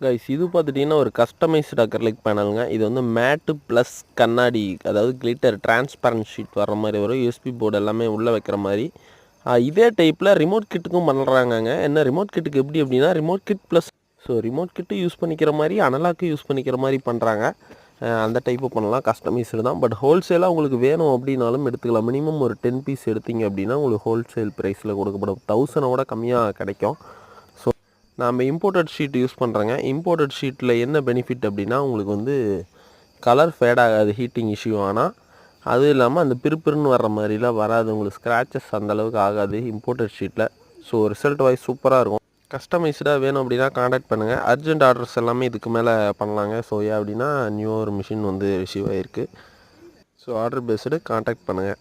Guys இது பார்த்துட்டிங்கன்னா ஒரு கஸ்டமைஸ்டு அக்ரிலிக் பேனலுங்க. இது வந்து மேட்டு ப்ளஸ் கண்ணாடி, அதாவது கிளிட்டர் டிரான்ஸ்பரண்ட் ஷீட் வர்ற மாதிரி வரும். யூஎஸ்பி போர்டு எல்லாமே உள்ளே வைக்கிற மாதிரி. இதே டைப்பில் ரிமோட் கிட்டுக்கும் பண்ணுறாங்கங்க. என்ன ரிமோட் கிட்டுக்கு எப்படி அப்படின்னா remote kit plus remote kit use பண்ணிக்கிற மாதிரி அனலாக்கு யூஸ் பண்ணிக்கிற மாதிரி பண்ணுறாங்க. அந்த டைப்பு பண்ணலாம், கஸ்டமைஸ்டு தான். பட் ஹோல்சேலாக உங்களுக்கு வேணும் அப்படின்னாலும் எடுத்துக்கலாம். மினிமம் ஒரு 10 பீஸ் எடுத்தீங்க அப்படின்னா உங்களுக்கு ஹோல்சேல் ப்ரைஸில் கொடுக்கப்படும். 1000 கம்மியாக கிடைக்கும். ஸோ நாம் இம்போர்ட்டட் ஷீட் யூஸ் பண்ணுறேங்க. இம்போர்ட்டட் ஷீட்டில் என்ன பெனிஃபிட் அப்படின்னா உங்களுக்கு வந்து கலர் ஃபேட் ஆகாது ஹீட்டிங் இஷ்யூ. ஆனால் அதுவும் இல்லாமல் அந்த பிறுபிறுன்னு வர்ற மாதிரிலாம் வராது. உங்களுக்கு ஸ்க்ராச்சஸ் அந்தளவுக்கு ஆகாது இம்போர்ட்டட் ஷீட்டில். ஸோ ரிசல்ட் வைஸ் சூப்பராக இருக்கும். கஸ்டமைஸ்டாக வேணும் அப்படின்னா காண்டாக்ட் பண்ணுங்கள். அர்ஜென்ட் ஆர்டர்ஸ் எல்லாமே இதுக்கு மேலே பண்ணலாங்க. ஸோ ஏன் அப்படின்னா நியூ ஒரு மிஷின் வந்து ரிசீவ் ஆகிருக்கு. ஸோ ஆர்டர் பேஸ்டு காண்டாக்ட் பண்ணுங்கள்.